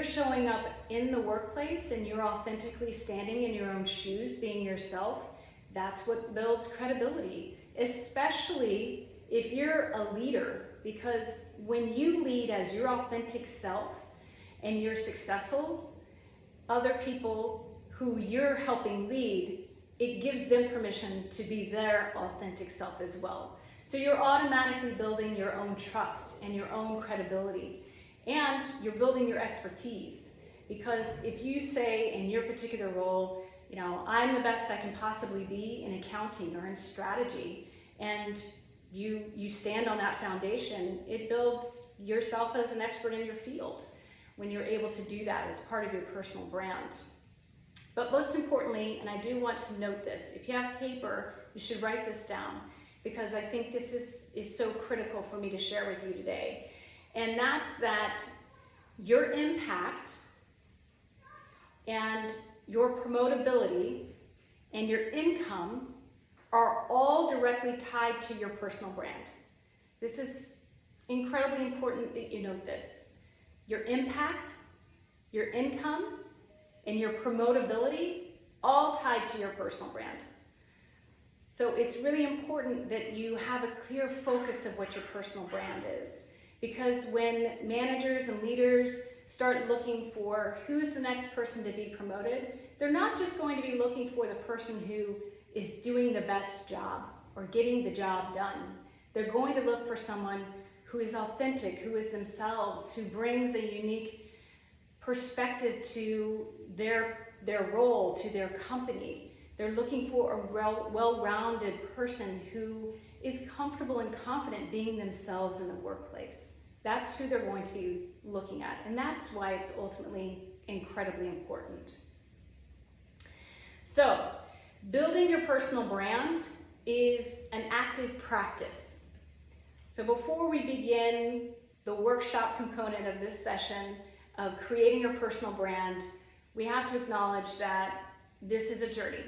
showing up in the workplace and you're authentically standing in your own shoes, being yourself, that's what builds credibility, especially if you're a leader, because when you lead as your authentic self and you're successful, other people who you're helping lead, it gives them permission to be their authentic self as well. So you're automatically building your own trust and your own credibility, and you're building your expertise. Because if you say in your particular role, I'm the best I can possibly be in accounting or in strategy, and you stand on that foundation, it builds yourself as an expert in your field when you're able to do that as part of your personal brand. But most importantly, and I do want to note this, if you have paper, you should write this down, because I think this is so critical for me to share with you today. And that's that your impact and your promotability and your income are all directly tied to your personal brand. This is incredibly important that you note this. Your impact, your income, and your promotability, all tied to your personal brand. So it's really important that you have a clear focus of what your personal brand is. Because when managers and leaders start looking for who's the next person to be promoted, they're not just going to be looking for the person who is doing the best job or getting the job done. They're going to look for someone who is authentic, who is themselves, who brings a unique perspective to their role, to their company. They're looking for a well-rounded person who is comfortable and confident being themselves in the workplace. That's who they're going to be looking at, and that's why it's ultimately incredibly important. So, building your personal brand is an active practice. So before we begin the workshop component of this session of creating your personal brand, we have to acknowledge that this is a journey.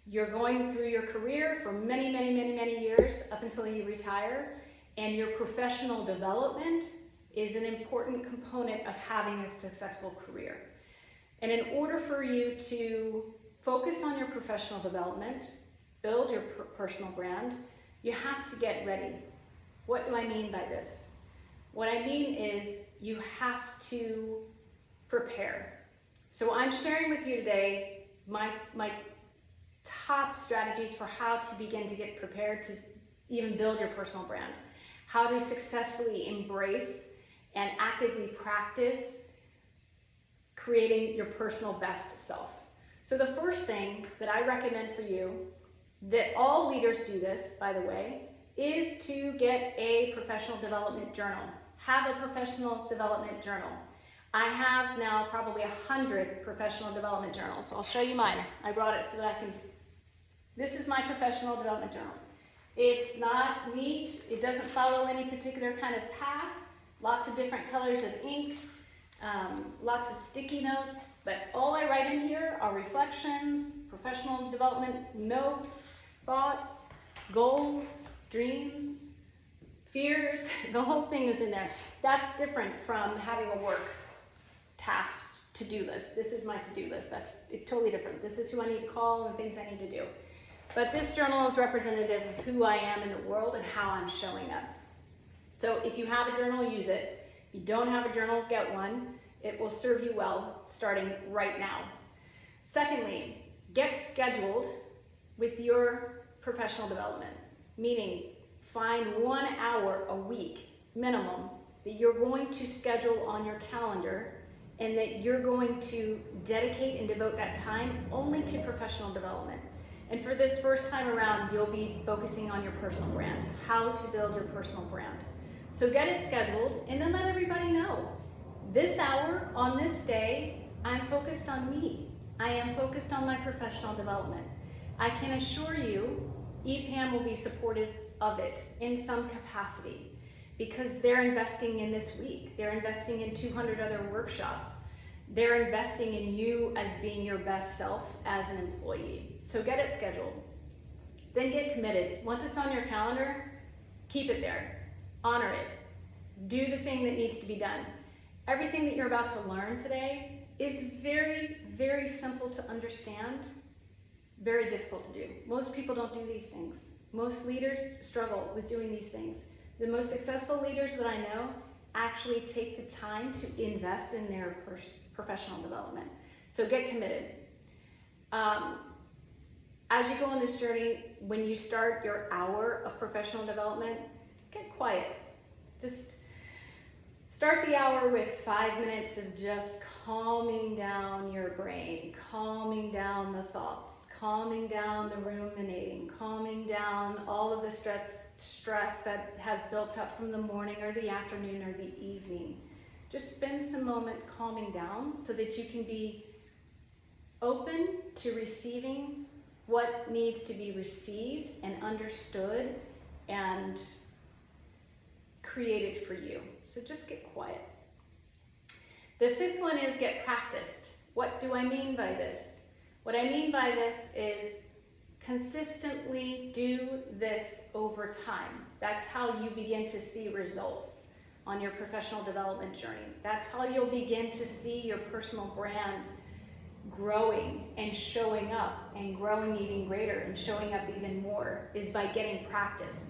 You're going through your career for many, many, many, many years up until you retire, and your professional development is an important component of having a successful career. And in order for you to focus on your professional development, build your personal brand, you have to get ready. What do I mean by this? What I mean is you have to prepare. So I'm sharing with you today my top strategies for how to begin to get prepared to even build your personal brand. How to successfully embrace and actively practice creating your personal best self. So the first thing that I recommend for you, that all leaders do this, by the way, is to get a professional development journal. Have a professional development journal. I have now probably 100 professional development journals. So I'll show you mine. I brought it so that I can, this is my professional development journal. It's not neat, it doesn't follow any particular kind of path, lots of different colors of ink, lots of sticky notes, but all I write in here are reflections, professional development notes, thoughts, goals, dreams, fears, the whole thing is in there. That's different from having a work task to-do list. This is my to-do list. It's totally different. This is who I need to call and things I need to do. But this journal is representative of who I am in the world and how I'm showing up. So if you have a journal, use it. If you don't have a journal, get one. It will serve you well starting right now. Secondly, get scheduled with your professional development, meaning find 1 hour a week minimum that you're going to schedule on your calendar and that you're going to dedicate and devote that time only to professional development. And for this first time around, you'll be focusing on your personal brand, how to build your personal brand. So get it scheduled and then let everybody know. This hour on this day, I'm focused on me. I am focused on my professional development. I can assure you, EPAM will be supportive of it in some capacity because they're investing in this week. They're investing in 200 other workshops. They're investing in you as being your best self as an employee. So get it scheduled. Then get committed. Once it's on your calendar, keep it there. Honor it. Do the thing that needs to be done. Everything that you're about to learn today is very, very simple to understand, very difficult to do. Most people don't do these things. Most leaders struggle with doing these things. The most successful leaders that I know actually take the time to invest in their professional development. So get committed. As you go on this journey, when you start your hour of professional development, get quiet. Just start the hour with 5 minutes of just calming down your brain, calming down the thoughts, calming down the ruminating, calming down all of the stress that has built up from the morning or the afternoon or the evening. Just spend some moment calming down so that you can be open to receiving what needs to be received and understood and created for you. So just get quiet. The fifth one is get practiced. What do I mean by this? What I mean by this is consistently do this over time. That's how you begin to see results on your professional development journey. That's how you'll begin to see your personal brand growing and showing up and growing even greater and showing up even more, is by getting practiced.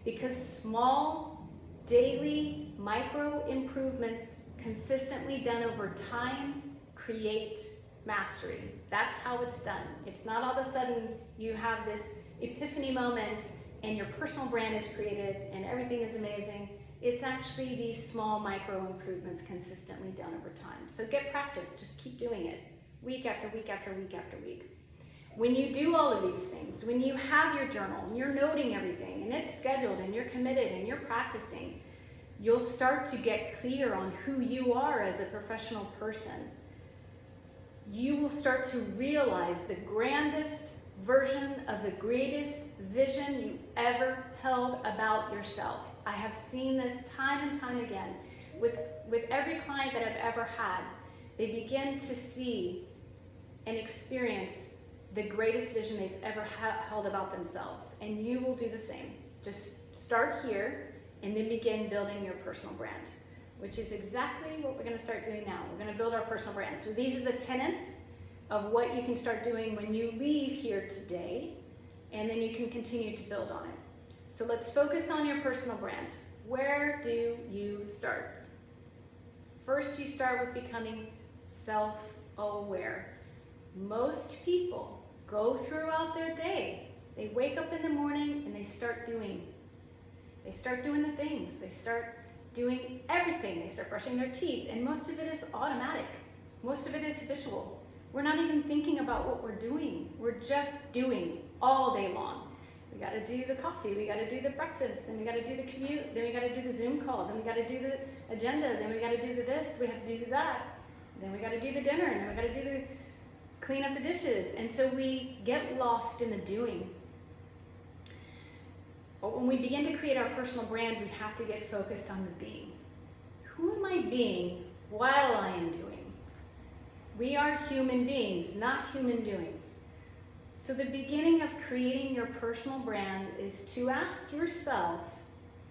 Because small, daily, micro improvements consistently done over time create mastery. That's how it's done. It's not all of a sudden you have this epiphany moment and your personal brand is created and everything is amazing. It's actually these small micro improvements consistently done over time. So get practice, just keep doing it. Week after week after week after week. When you do all of these things, when you have your journal and you're noting everything and it's scheduled and you're committed and you're practicing, you'll start to get clear on who you are as a professional person. You will start to realize the grandest version of the greatest vision you ever held about yourself. I have seen this time and time again with every client that I've ever had. They begin to see and experience the greatest vision they've ever held about themselves. And you will do the same. Just start here and then begin building your personal brand, which is exactly what we're gonna start doing now. We're gonna build our personal brand. So these are the tenets of what you can start doing when you leave here today, and then you can continue to build on it. So let's focus on your personal brand. Where do you start? First, you start with becoming self-aware. Most people go throughout their day. They wake up in the morning and they start doing. They start doing the things. They start doing everything. They start brushing their teeth, and most of it is automatic. Most of it is habitual. We're not even thinking about what we're doing. We're just doing all day long. We gotta do the coffee, we gotta do the breakfast, then we gotta do the commute, then we gotta do the Zoom call, then we gotta do the agenda, then we gotta do the this, we have to do that, then we gotta do the dinner, and then we gotta do the clean up the dishes. And so we get lost in the doing. But when we begin to create our personal brand, we have to get focused on the being. Who am I being while I am doing? We are human beings, not human doings. So the beginning of creating your personal brand is to ask yourself,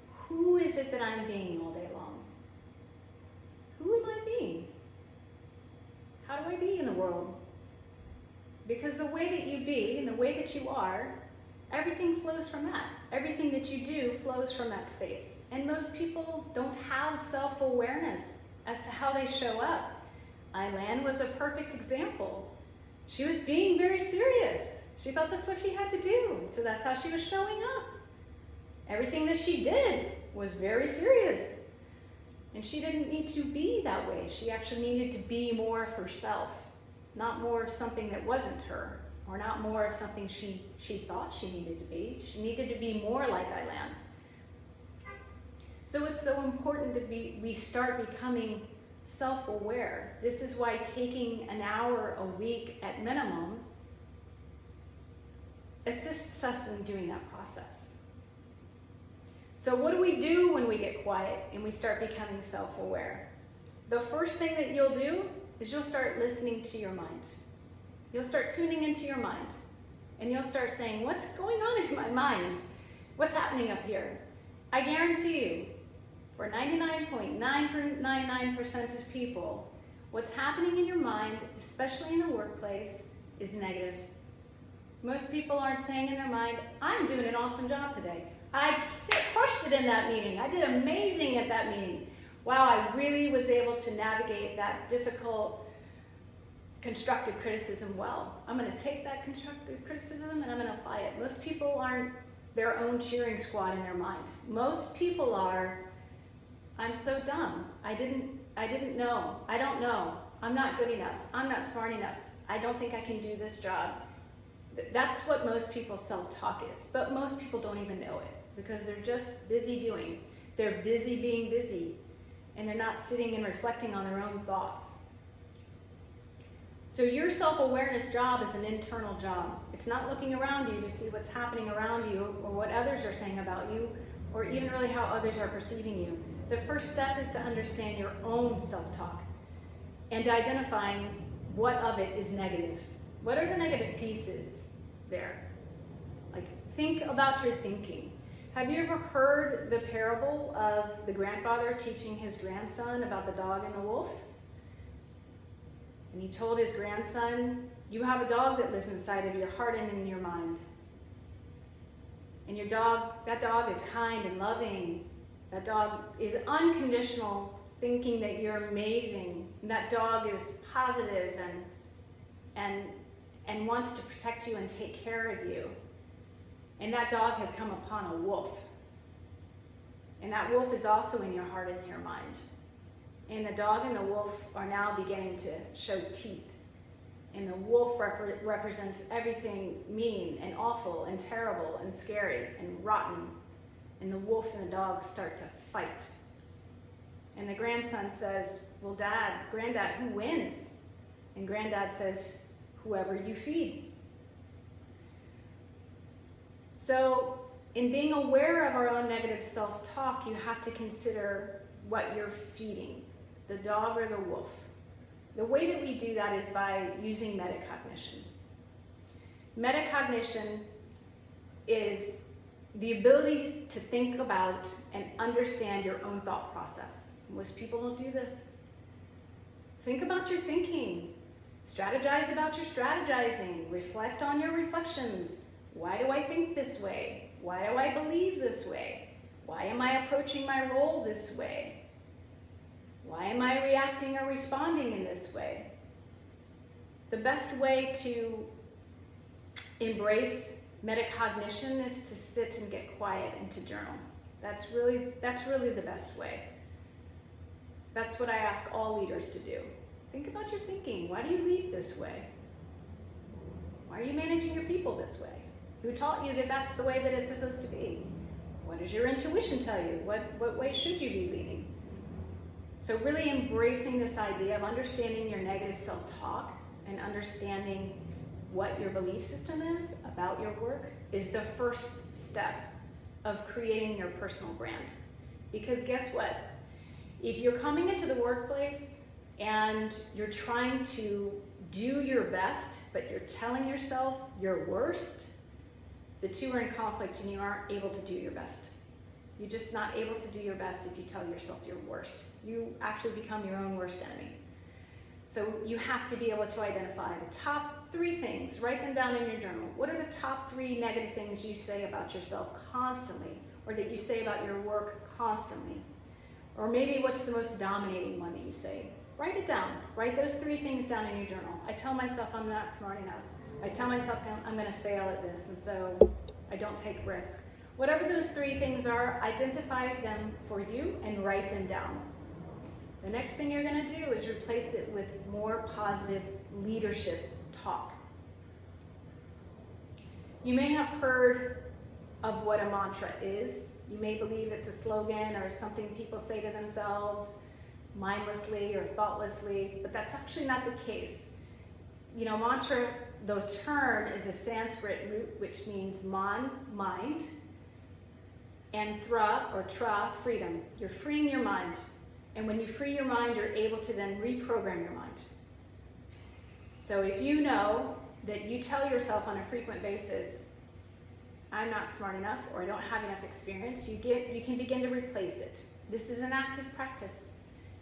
who is it that I'm being all day long? Who am I being? How do I be in the world? Because the way that you be and the way that you are, everything flows from that. Everything that you do flows from that space. And most people don't have self-awareness as to how they show up. Aylan was a perfect example. She was being very serious. She thought that's what she had to do. So that's how she was showing up. Everything that she did was very serious. And she didn't need to be that way. She actually needed to be more of herself, not more of something that wasn't her, or not more of something she thought she needed to be. She needed to be more like Aylan. So it's so important we start becoming self-aware. This is why taking an hour a week at minimum assists us in doing that process. So what do we do when we get quiet and we start becoming self-aware? The first thing that you'll do is you'll start listening to your mind. You'll start tuning into your mind, and you'll start saying, what's going on in my mind? What's happening up here? I guarantee you, For 99.999% of people, what's happening in your mind, especially in the workplace, is negative. Most people aren't saying in their mind, I'm doing an awesome job today. I crushed it in that meeting. I did amazing at that meeting. Wow, I really was able to navigate that difficult constructive criticism well. I'm going to take that constructive criticism and I'm going to apply it. Most people aren't their own cheering squad in their mind. Most people are, I'm so dumb. I didn't know. I don't know. I'm not good enough. I'm not smart enough. I don't think I can do this job. That's what most people's self-talk is. But most people don't even know it because they're just busy doing. They're busy being busy. And they're not sitting and reflecting on their own thoughts. So your self-awareness job is an internal job. It's not looking around you to see what's happening around you or what others are saying about you or even really how others are perceiving you. The first step is to understand your own self-talk and identifying what of it is negative. What are the negative pieces there? Like, think about your thinking. Have you ever heard the parable of the grandfather teaching his grandson about the dog and the wolf? And he told his grandson, you have a dog that lives inside of your heart and in your mind. And that dog is kind and loving. That dog is unconditional, thinking that you're amazing. And that dog is positive and wants to protect you and take care of you. And that dog has come upon a wolf. And that wolf is also in your heart and in your mind. And the dog and the wolf are now beginning to show teeth. And the wolf represents everything mean and awful and terrible and scary and rotten. And the wolf and the dog start to fight. And the grandson says, well, Granddad, who wins? And Granddad says, whoever you feed. So in being aware of our own negative self-talk, you have to consider what you're feeding, the dog or the wolf. The way that we do that is by using metacognition. Metacognition is the ability to think about and understand your own thought process. Most people don't do this. Think about your thinking. Strategize about your strategizing. Reflect on your reflections. Why do I think this way? Why do I believe this way? Why am I approaching my role this way? Why am I reacting or responding in this way? The best way to embrace metacognition is to sit and get quiet and to journal. That's really the best way. That's what I ask all leaders to do. Think about your thinking. Why do you lead this way? Why are you managing your people this way? Who taught you that that's the way that it's supposed to be? What does your intuition tell you? What way should you be leading? So really embracing this idea of understanding your negative self-talk and understanding what your belief system is about your work is the first step of creating your personal brand. Because guess what? If you're coming into the workplace and you're trying to do your best, but you're telling yourself your worst, the two are in conflict and you aren't able to do your best. You're just not able to do your best if you tell yourself your worst. You actually become your own worst enemy. So you have to be able to identify the top 3 things. Write them down in your journal. What are the top 3 negative things you say about yourself constantly, or that you say about your work constantly? Or maybe what's the most dominating one that you say? Write it down. Write those 3 things down in your journal. I tell myself I'm not smart enough. I tell myself I'm going to fail at this, and so I don't take risk. Whatever those 3 things are, identify them for you and write them down. The next thing you're going to do is replace it with more positive leadership talk. You may have heard of what a mantra is. You may believe it's a slogan or something people say to themselves mindlessly or thoughtlessly, but that's actually not the case. You know, mantra, the term is a Sanskrit root which means man, mind, and thra or tra, freedom. You're freeing your mind. And when you free your mind, you're able to then reprogram your mind. So if you know that you tell yourself on a frequent basis, I'm not smart enough or I don't have enough experience, you can begin to replace it. This is an active practice.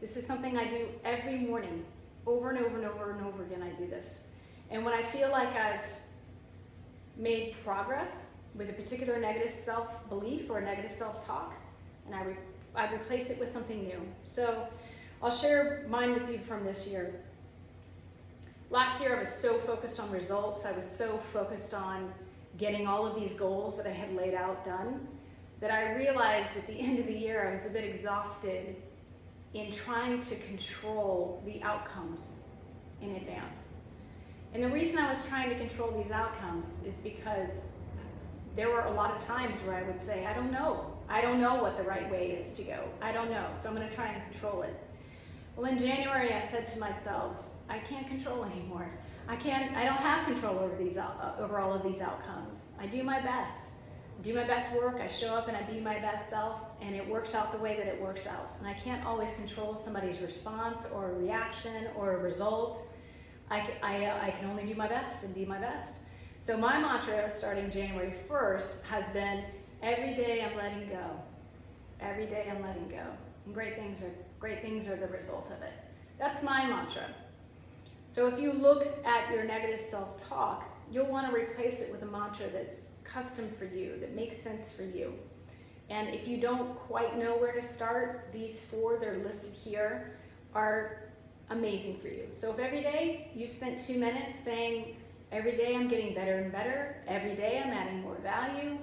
This is something I do every morning, over and over and over and over again. I do this. And when I feel like I've made progress with a particular negative self-belief or a negative self-talk, and I replace it with something new. So I'll share mine with you from this year. Last year I was so focused on results, I was so focused on getting all of these goals that I had laid out done, that I realized at the end of the year I was a bit exhausted in trying to control the outcomes in advance. And the reason I was trying to control these outcomes is because there were a lot of times where I would say, I don't know what the right way is to go. I don't know, so I'm gonna try and control it. Well, in January, I said to myself, I can't control anymore. I don't have control over all of these outcomes. I do my best. Do my best work, I show up and I be my best self, and it works out the way that it works out. And I can't always control somebody's response or a reaction or a result. I can only do my best and be my best. So my mantra starting January 1st has been, every day I'm letting go. Every day I'm letting go. And great things are the result of it. That's my mantra. So if you look at your negative self-talk, you'll want to replace it with a mantra that's custom for you, that makes sense for you. And if you don't quite know where to start, these 4 that are listed here are amazing for you. So if every day you spent 2 minutes saying, every day I'm getting better and better, every day I'm adding more value,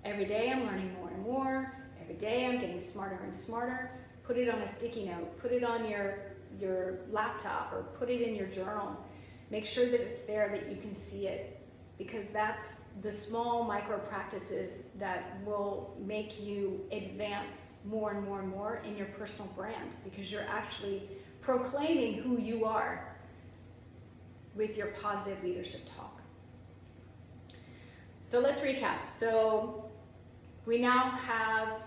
every day I'm learning more and more, every day I'm getting smarter and smarter, put it on a sticky note, put it on your laptop, or put it in your journal. Make sure that it's there, that you can see it, because that's the small micro practices that will make you advance more and more and more in your personal brand, because you're actually proclaiming who you are with your positive leadership talk. So let's recap. So we now have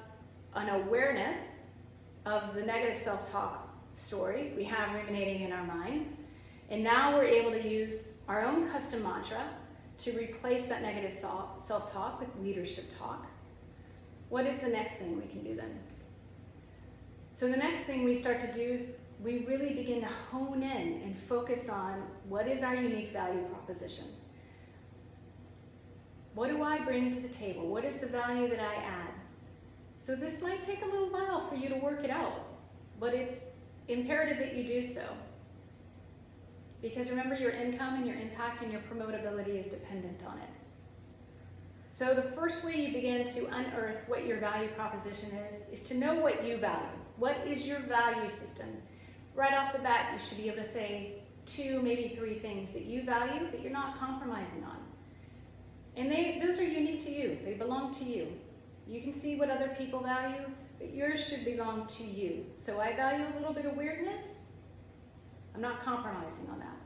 an awareness of the negative self-talk story we have ruminating in our minds, and now we're able to use our own custom mantra to replace that negative self-talk with leadership talk. What is the next thing we can do then? So the next thing we start to do is we really begin to hone in and focus on, what is our unique value proposition? What do I bring to the table? What is the value that I add? So this might take a little while for you to work it out, but it's imperative that you do so. Because remember, your income and your impact and your promotability is dependent on it. So the first way you begin to unearth what your value proposition is to know what you value. What is your value system? Right off the bat, you should be able to say 2, maybe 3 things that you value that you're not compromising on. And those are unique to you. They belong to you. You can see what other people value, but yours should belong to you. So I value a little bit of weirdness. I'm not compromising on that.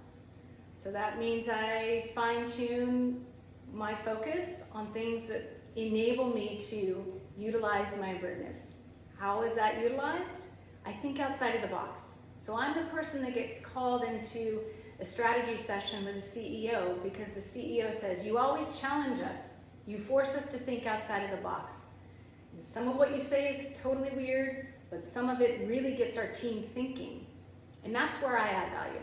So that means I fine-tune my focus on things that enable me to utilize my weirdness. How is that utilized? I think outside of the box. So I'm the person that gets called into a strategy session with the CEO because the CEO says, you always challenge us. You force us to think outside of the box. And some of what you say is totally weird, but some of it really gets our team thinking. And that's where I add value.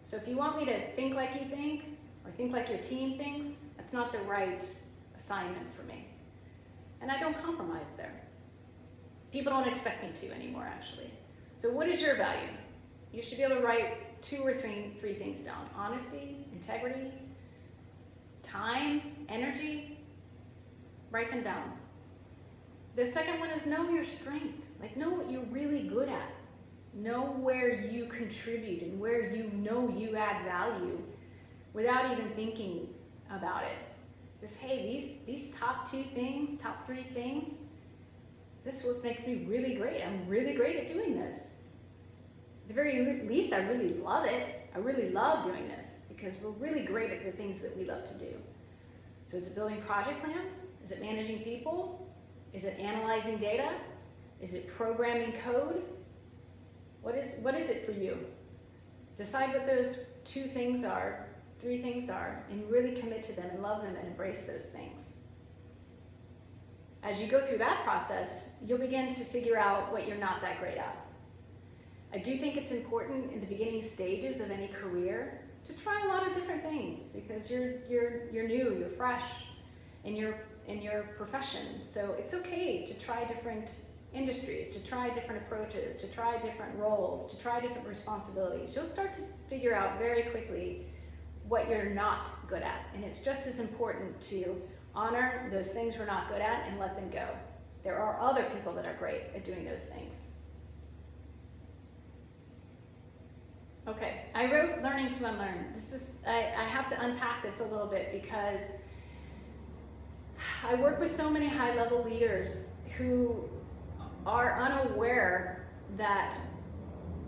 So if you want me to think like you think, or think like your team thinks, that's not the right assignment for me. And I don't compromise there. People don't expect me to anymore, actually. So what is your value? You should be able to write 2 or 3 things down. Honesty, integrity, time, energy. Write them down. The second one is know your strength. Like, know what you're really good at. Know where you contribute and where you know you add value without even thinking about it. Just, hey, these top 2 things, top 3 things, this is what makes me really great. I'm really great at doing this. At the very least, I really love it. I really love doing this because we're really great at the things that we love to do. So is it building project plans? Is it managing people? Is it analyzing data? Is it programming code? What is it for you? Decide what those 2 things are, 3 things are, and really commit to them and love them and embrace those things. As you go through that process, you'll begin to figure out what you're not that great at. I do think it's important in the beginning stages of any career to try a lot of different things, because you're new, you're fresh in your profession. So it's okay to try different industries, to try different approaches, to try different roles, to try different responsibilities. You'll start to figure out very quickly what you're not good at, and it's just as important to honor those things we're not good at and let them go. There are other people that are great at doing those things. Okay, I wrote Learning to Unlearn. I have to unpack this a little bit, because I work with so many high-level leaders who are unaware that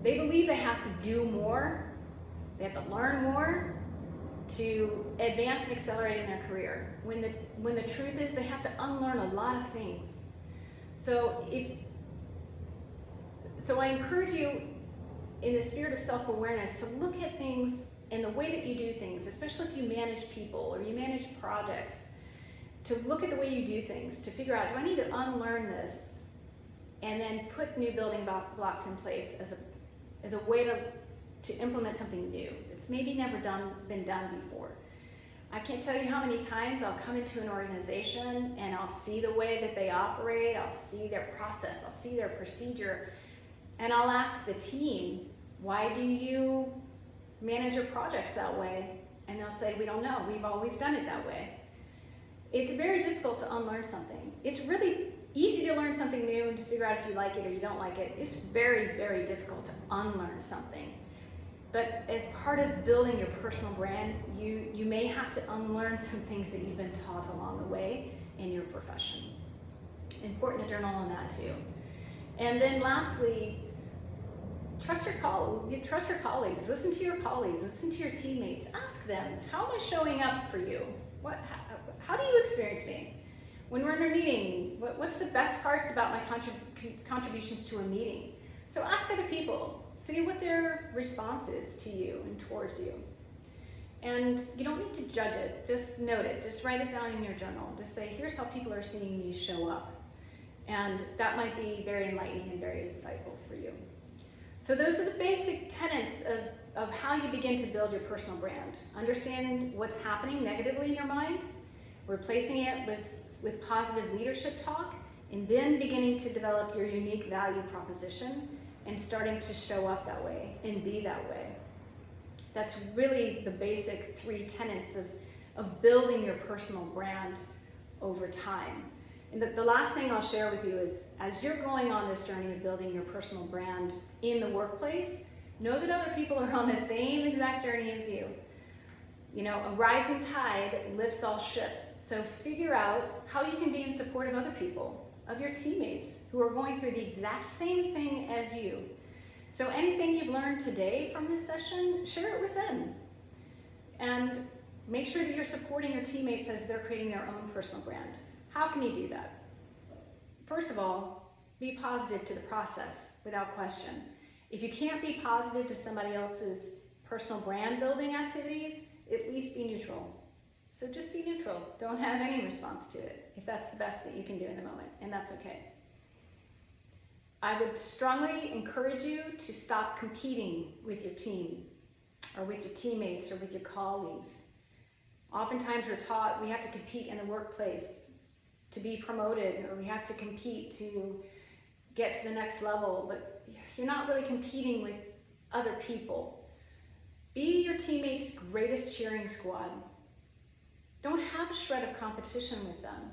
they believe they have to do more, they have to learn more to advance and accelerate in their career, when the truth is they have to unlearn a lot of things. So I encourage you, in the spirit of self-awareness, to look at things and the way that you do things, especially if you manage people or you manage projects, to look at the way you do things, to figure out, do I need to unlearn this, and then put new building blocks in place as a way to implement something new that's maybe never been done before. I can't tell you how many times I'll come into an organization and I'll see the way that they operate, I'll see their process, I'll see their procedure, and I'll ask the team, why do you manage your projects that way? And they'll say, we don't know, we've always done it that way. It's very difficult to unlearn something. It's really easy to learn something new and to figure out if you like it or you don't like it. It's very, very difficult to unlearn something. But as part of building your personal brand, you may have to unlearn some things that you've been taught along the way in your profession. Important to journal on that too. And then lastly, trust your colleagues, listen to your colleagues, listen to your teammates, ask them, how am I showing up for you? How do you experience me? When we're in a meeting, what's the best parts about my contributions to a meeting? So ask other people, see what their response is to you and towards you. And you don't need to judge it, just note it, just write it down in your journal. Just say, here's how people are seeing me show up. And that might be very enlightening and very insightful for you. So those are the basic tenets of how you begin to build your personal brand. Understand what's happening negatively in your mind, replacing it with positive leadership talk, and then beginning to develop your unique value proposition and starting to show up that way and be that way. That's really the basic 3 tenets of building your personal brand over time. And the last thing I'll share with you is, as you're going on this journey of building your personal brand in the workplace, know that other people are on the same exact journey as you. You know, a rising tide lifts all ships. So figure out how you can be in support of other people, of your teammates who are going through the exact same thing as you. So anything you've learned today from this session, share it with them. And make sure that you're supporting your teammates as they're creating their own personal brand. How can you do that? First of all, be positive to the process without question. If you can't be positive to somebody else's personal brand building activities, at least be neutral. So just be neutral. Don't have any response to it if that's the best that you can do in the moment, and that's okay. I would strongly encourage you to stop competing with your team or with your teammates or with your colleagues. Oftentimes we're taught we have to compete in the workplace to be promoted, or we have to compete to get to the next level, but you're not really competing with other people. Be your teammates' greatest cheering squad. Don't have a shred of competition with them.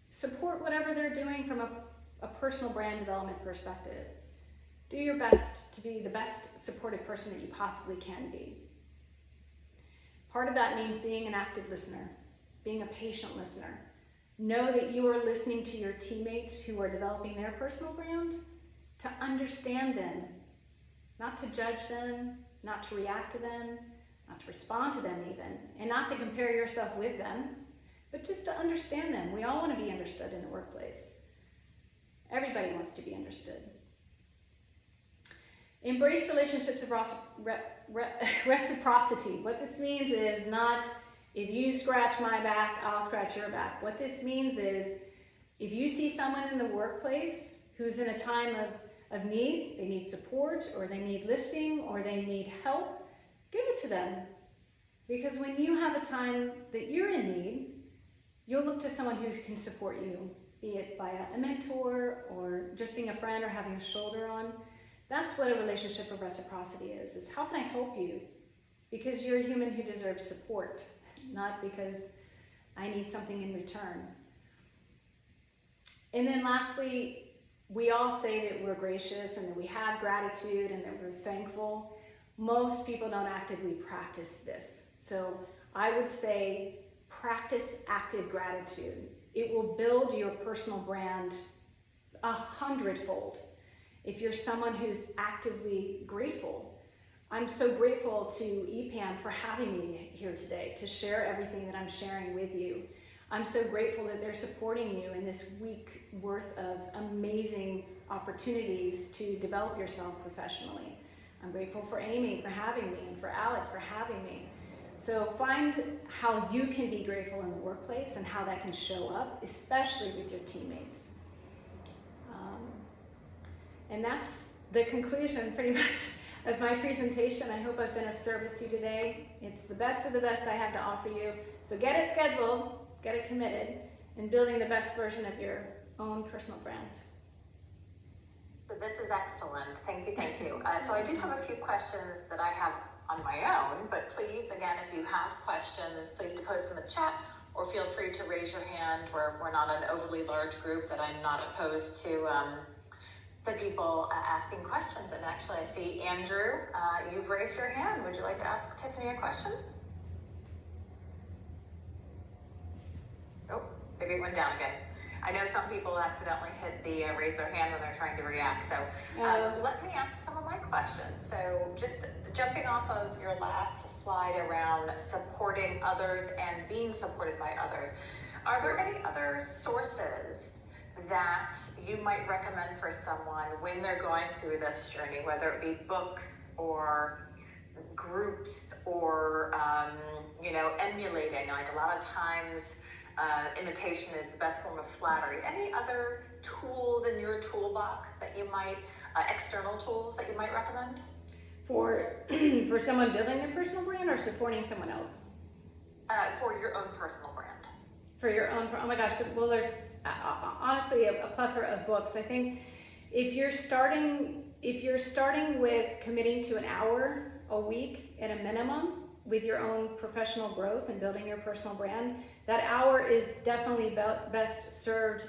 Support whatever they're doing from a personal brand development perspective. Do your best to be the best supportive person that you possibly can be. Part of that means being an active listener, being a patient listener. Know that you are listening to your teammates who are developing their personal brand, to understand them, not to judge them, not to react to them, not to respond to them even, and not to compare yourself with them, but just to understand them. We all want to be understood in the workplace. Everybody wants to be understood. Embrace relationships of reciprocity. What this means is not, if you scratch my back, I'll scratch your back. What this means is If you see someone in the workplace who's in a time of need, they need support, or they need lifting, or they need help, give it to them. Because when you have a time that you're in need, you'll look to someone who can support you, be it by a mentor or just being a friend or having a shoulder on. That's what a relationship of reciprocity is how can I help you? Because you're a human who deserves support, not because I need something in return. And then lastly, we all say that we're gracious and that we have gratitude and that we're thankful. Most people don't actively practice this. So I would say practice active gratitude. It will build your personal brand 100-fold. If you're someone who's actively grateful. I'm so grateful to EPAM for having me here today to share everything that I'm sharing with you. I'm so grateful that they're supporting you in this week worth of amazing opportunities to develop yourself professionally. I'm grateful for Amy for having me and for Alex for having me. So find how you can be grateful in the workplace and how that can show up, especially with your teammates. And that's the conclusion pretty much of my presentation. I hope I've been of service to you today. It's the best of the best I have to offer you. So get it scheduled, get it committed, and building the best version of your own personal brand. So this is excellent. Thank you, thank you. So I do have a few questions that I have on my own, but please, again, if you have questions, please to post them in the chat or feel free to raise your hand. We're not an overly large group, that I'm not opposed to people asking questions. And actually, I see Andrew, you've raised your hand. Would you like to ask Tiffany a question? Oh, maybe it went down again. I know some people accidentally hit the raise their hand when they're trying to react. So let me ask some of my questions. So just jumping off of your last slide around supporting others and being supported by others, are there any other sources that you might recommend for someone when they're going through this journey, whether it be books or groups or, emulating? Like a lot of times, imitation is the best form of flattery. Any other tools in your toolbox that you might, external tools that you might recommend? For someone building their personal brand or supporting someone else? For your own personal brand. For your own, oh my gosh, well there's honestly a plethora of books. I think if you're starting with committing to an hour a week at a minimum with your own professional growth and building your personal brand, that hour is definitely best served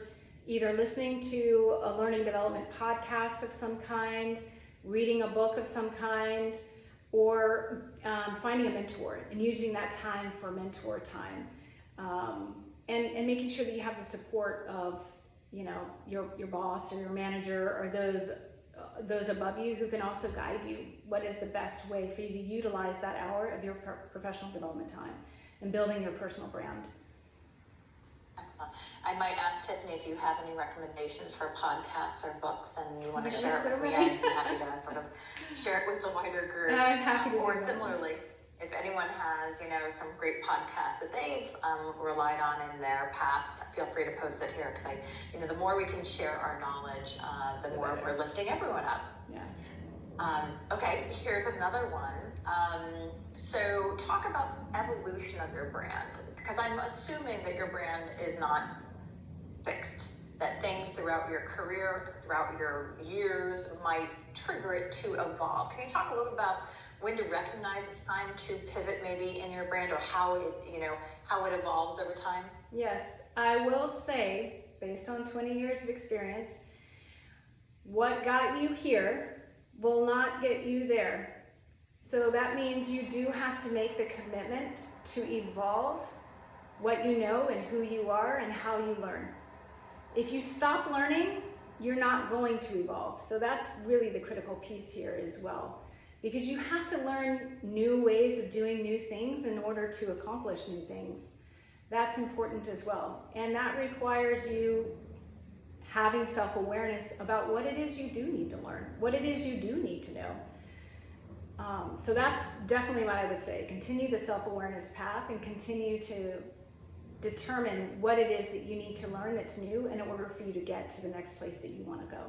either listening to a learning development podcast of some kind, reading a book of some kind, or finding a mentor and using that time for mentor time. And making sure that you have the support of, your boss or your manager or those above you who can also guide you what is the best way for you to utilize that hour of your professional development time and building your personal brand. Excellent. I might ask Tiffany if you have any recommendations for podcasts or books and you want to share it with me. I'd be happy to sort of share it with the wider group. I'm happy to do Or that. Similarly, if anyone has, some great podcasts that they've relied on in their past, feel free to post it here, because the more we can share our knowledge, the more we're lifting everyone up. Yeah. Okay, here's another one. So talk about evolution of your brand, because I'm assuming that your brand is not fixed, that things throughout your career, throughout your years might trigger it to evolve. Can you talk a little about when to recognize it's time to pivot maybe in your brand, or how it evolves over time? Yes, I will say, based on 20 years of experience, what got you here will not get you there. So that means you do have to make the commitment to evolve what you know and who you are and how you learn. If you stop learning, you're not going to evolve. So that's really the critical piece here as well. Because you have to learn new ways of doing new things in order to accomplish new things. That's important as well. And that requires you having self-awareness about what it is you do need to learn, what it is you do need to know. So that's definitely what I would say. Continue the self-awareness path and continue to determine what it is that you need to learn that's new in order for you to get to the next place that you want to go.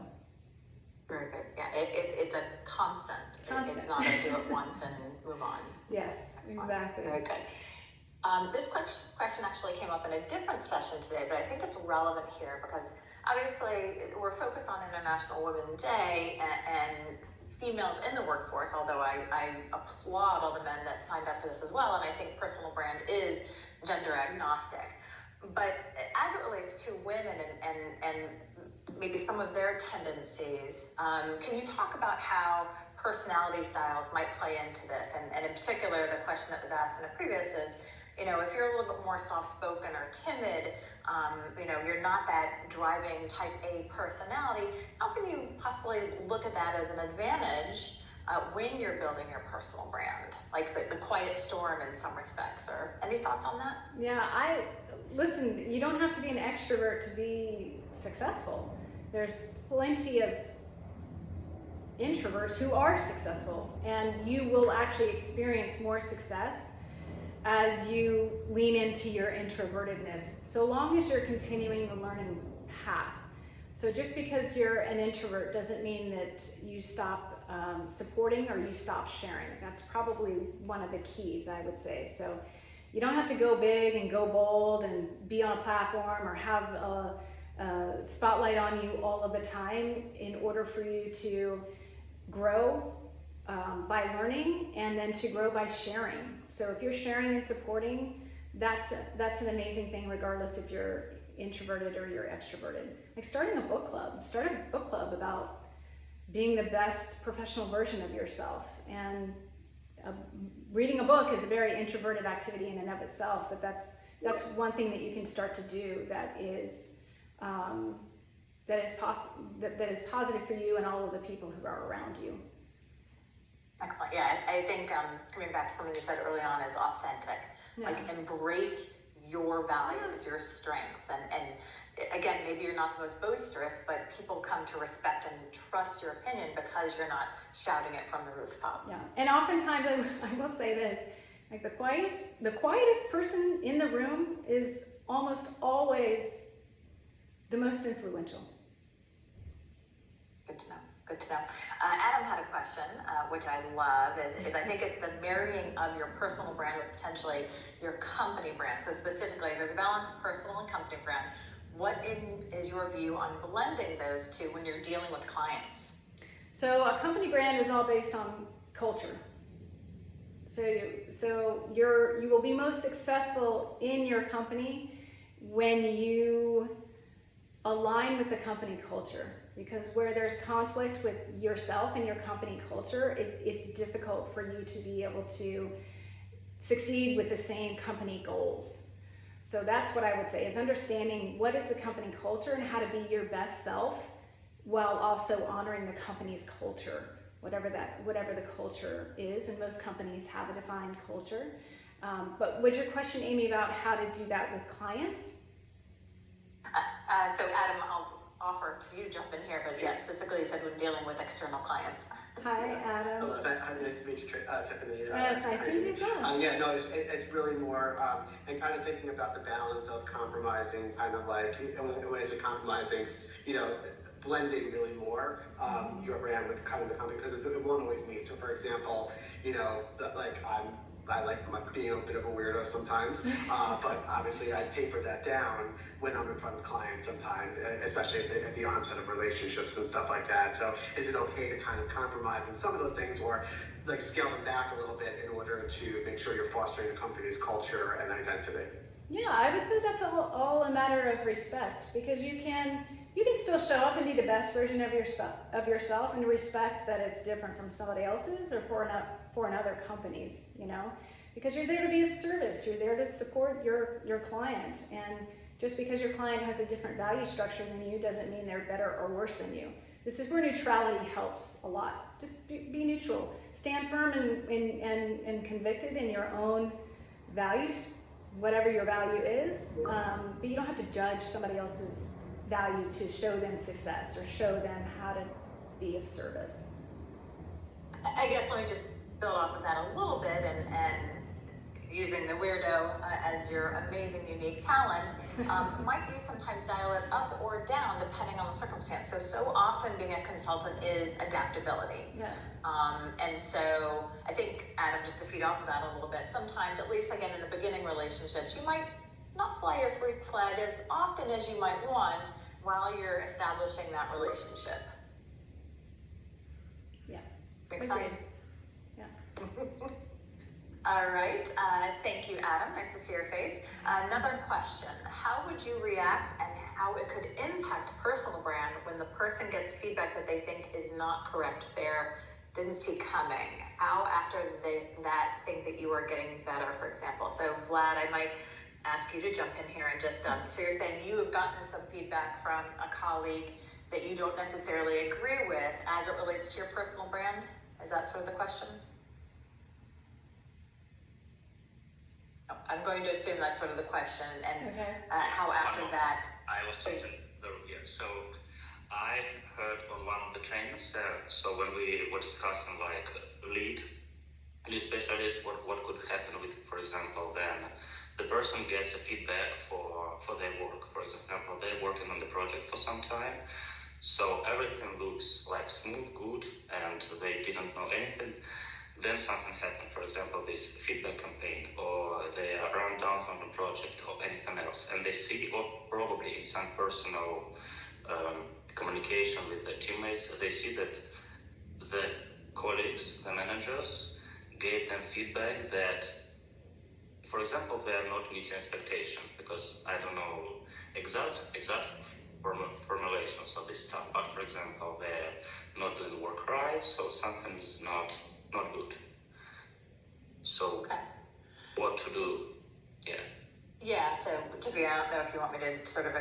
Very good. Yeah, it's a constant. It's not a do it once and move on. Yes, exactly. Very good. This question actually came up in a different session today, but I think it's relevant here because obviously we're focused on International Women's Day and females in the workforce, although I applaud all the men that signed up for this as well, and I think personal brand is gender agnostic. But as it relates to women and maybe some of their tendencies, can you talk about how personality styles might play into this? And in particular, the question that was asked in the previous is, if you're a little bit more soft-spoken or timid, you're not that driving type A personality, how can you possibly look at that as an advantage when you're building your personal brand? Like the quiet storm in some respects, or any thoughts on that? Yeah, listen, you don't have to be an extrovert to be successful. There's plenty of introverts who are successful, and you will actually experience more success as you lean into your introvertedness, so long as you're continuing the learning path. So just because you're an introvert doesn't mean that you stop supporting or you stop sharing. That's probably one of the keys, I would say. So you don't have to go big and go bold and be on a platform or have a spotlight on you all of the time in order for you to grow by learning, and then to grow by sharing. So if you're sharing and supporting, that's an amazing thing, regardless if you're introverted or you're extroverted. Like start a book club about being the best professional version of yourself. And reading a book is a very introverted activity in and of itself, but that's one thing that you can start to do that is positive for you and all of the people who are around you. Excellent. Yeah, I think coming back to something you said early on is authentic. Yeah. Like embrace your values, your strengths, and again, maybe you're not the most boisterous, but people come to respect and trust your opinion because you're not shouting it from the rooftop. Yeah, and oftentimes I will say this: like the quietest person in the room is almost always the most influential. Good to know. Good to know. Adam had a question, which I love, is I think it's the marrying of your personal brand with potentially your company brand. So specifically, there's a balance of personal and company brand. What is your view on blending those two when you're dealing with clients? So a company brand is all based on culture. So you will be most successful in your company when you align with the company culture. Because where there's conflict with yourself and your company culture, it's difficult for you to be able to succeed with the same company goals. So that's what I would say, is understanding what is the company culture and how to be your best self while also honoring the company's culture, whatever the culture is. And most companies have a defined culture. But was your question, Amy, about how to do that with clients? So Adam, I'll offer to you to jump in here, but yes, specifically you said when dealing with external clients. Hi, Adam. Hello, nice to meet you, Tiffany. It's nice to meet you as well. Yeah, no, it's really more, and kind of thinking about the balance of compromising, kind of like, when I say compromising, blending really more your brand with kind of the company, because it won't always meet. So for example, I like being a bit of a weirdo sometimes, but obviously I taper that down when I'm in front of clients sometimes, especially at the onset of relationships and stuff like that. So is it okay to kind of compromise on some of those things, or like scale them back a little bit in order to make sure you're fostering the company's culture and identity? Yeah, I would say that's all a matter of respect, because you can still show up and be the best version of yourself and respect that it's different from somebody else's or for another company's, because you're there to be of service. You're there to support your client, and just because your client has a different value structure than you doesn't mean they're better or worse than you. This is where neutrality helps a lot. Just be neutral. Stand firm and convicted in your own values, whatever your value is, but you don't have to judge somebody else's value to show them success or show them how to be of service. I guess let me just build off of that a little bit, and using the weirdo show as your amazing, unique talent, might you sometimes dial it up or down depending on the circumstance. So often being a consultant is adaptability. Yeah. And so I think, Adam, just to feed off of that a little bit, sometimes, at least again in the beginning relationships, you might not fly your freak flag as often as you might want while you're establishing that relationship. Yeah. Make Agreed. sense? Yeah. All right. Thank you, Adam. Nice to see your face. Another question. How would you react and how it could impact personal brand when the person gets feedback that they think is not correct, fair, didn't see coming? How after that think that you are getting better, for example? So Vlad, I might ask you to jump in here and just, so you're saying you have gotten some feedback from a colleague that you don't necessarily agree with as it relates to your personal brand? Is that sort of the question? I'm going to assume that's sort of the question, and Okay. how after that. I was changing the room here. So I heard on one of the trainings, so when we were discussing like lead specialist, what could happen with, for example, then the person gets a feedback for their work. For example, they're working on the project for some time, so everything looks like smooth, good, and they didn't know anything. Then something happened, for example, this feedback campaign, or they are run down from the project or anything else, and they see, or probably in some personal communication with the teammates, they see that the colleagues, the managers, gave them feedback that, for example, they are not meeting expectation, because I don't know exact formulations of this stuff, but for example, they're not doing the work right, so something is not good. So Okay. what to do? Yeah, so Tiffany, I don't know if you want me to sort of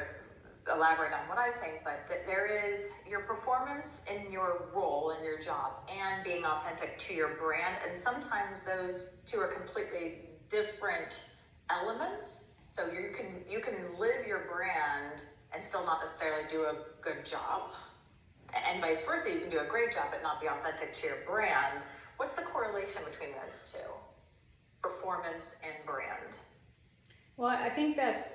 elaborate on what I think, but there is your performance in your role in your job and being authentic to your brand, and sometimes those two are completely different elements. So you can live your brand and still not necessarily do a good job, and vice versa. You can do a great job but not be authentic to your brand. What's the correlation between those two, performance and brand? Well, I think that's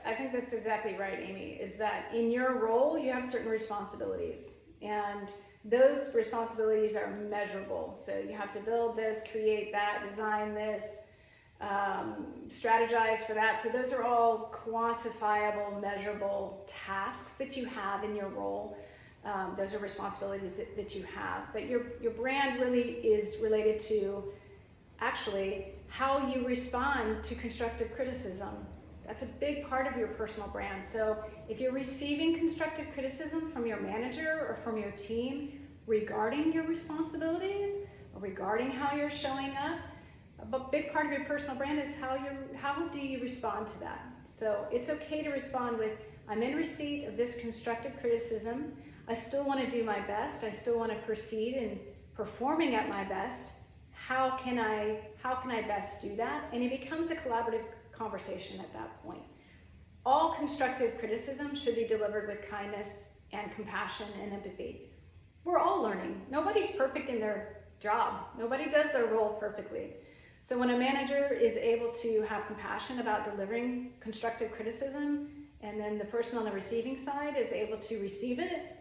exactly right, Amy, is that in your role, you have certain responsibilities, and those responsibilities are measurable. So you have to build this, create that, design this, strategize for that. So those are all quantifiable, measurable tasks that you have in your role. Those are responsibilities that you have. But your brand really is related to actually how you respond to constructive criticism. That's a big part of your personal brand. So if you're receiving constructive criticism from your manager or from your team regarding your responsibilities or regarding how you're showing up, a big part of your personal brand is how do you respond to that. So it's okay to respond with, I'm in receipt of this constructive criticism. I still want to do my best. I still want to proceed in performing at my best. How can I best do that? And it becomes a collaborative conversation at that point. All constructive criticism should be delivered with kindness and compassion and empathy. We're all learning. Nobody's perfect in their job. Nobody does their role perfectly. So when a manager is able to have compassion about delivering constructive criticism, and then the person on the receiving side is able to receive it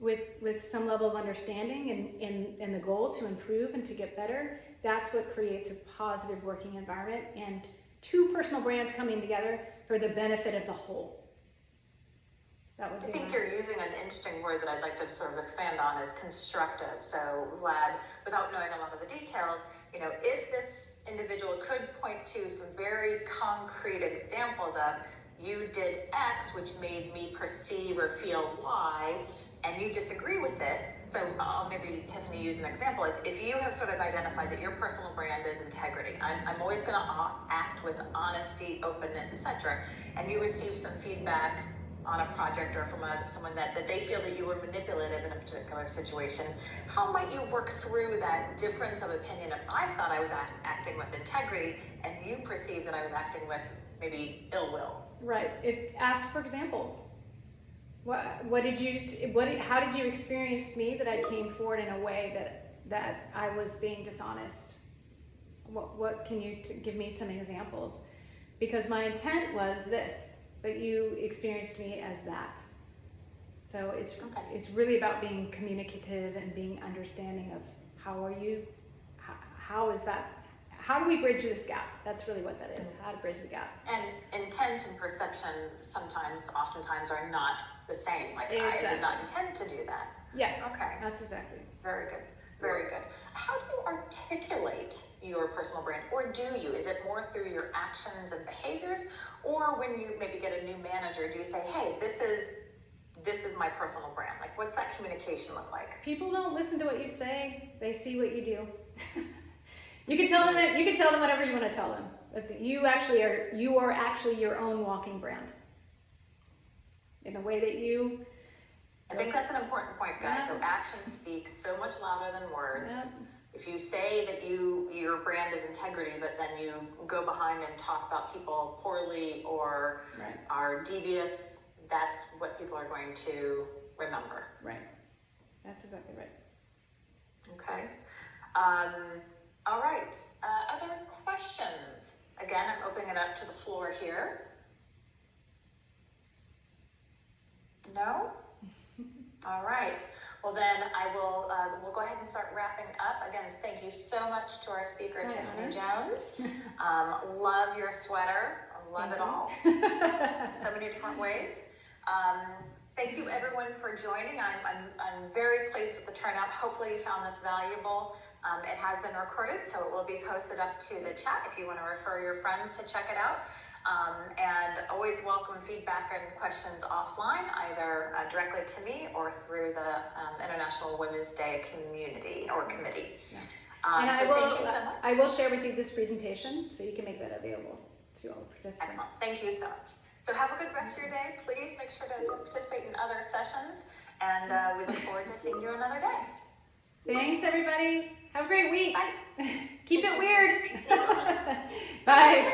with some level of understanding and the goal to improve and to get better, that's what creates a positive working environment and two personal brands coming together for the benefit of the whole. That would be. I think you're using an interesting word that I'd like to sort of expand on is constructive. So Vlad, without knowing a lot of the details, if this individual could point to some very concrete examples of, you did X, which made me perceive or feel Y, and you disagree with it. So I'll maybe, Tiffany, use an example. If you have sort of identified that your personal brand is integrity, I'm always going to act with honesty, openness, etc., and you receive some feedback on a project or from someone that they feel that you were manipulative in a particular situation, how might you work through that difference of opinion if I thought I was acting with integrity and you perceive that I was acting with maybe ill will? Right. Ask for examples. How did you experience me that I came forward in a way that I was being dishonest? What can you give me some examples? because my intent was this, but you experienced me as that. So it's really about being communicative and being understanding of how are you, how is that, how do we bridge this gap? That's really what that is, how to bridge the gap. And intent and perception oftentimes are not the same. Like, Exactly. I did not intend to do that. Yes, Okay. that's exactly. Very good. Very good. How do you articulate your personal brand, or do you? Is it more through your actions and behaviors, or when you maybe get a new manager, do you say, hey, this is my personal brand? Like, what's that communication look like? People don't listen to what you say; they see what you do. You can tell them whatever you want to tell them, but you are actually your own walking brand. In the way that you. I think that's an important point, guys. So actions speak so much louder than words. Yeah. If you say that your brand is integrity, but then you go behind and talk about people poorly or are devious, that's what people are going to remember. Right. That's exactly right. Okay. All right. Other questions? Again, I'm opening it up to the floor here. No? All right. Well, then I will. We'll go ahead and start wrapping up. Again, thank you so much to our speaker, Tiffany Jones. Love your sweater. Love it all. So many different ways. Thank you, everyone, for joining. I'm very pleased with the turnout. Hopefully, you found this valuable. It has been recorded, so it will be posted up to the chat if you want to refer your friends to check it out. And always welcome feedback and questions offline, either directly to me or through the International Women's Day community or committee. Yeah. And so thank you so much. I will share with you this presentation so you can make that available to all participants. Excellent. Thank you so much. So have a good rest of your day. Please make sure to participate in other sessions, and we look forward to seeing you another day. Thanks, everybody. Have a great week. Bye. Keep it weird. Bye.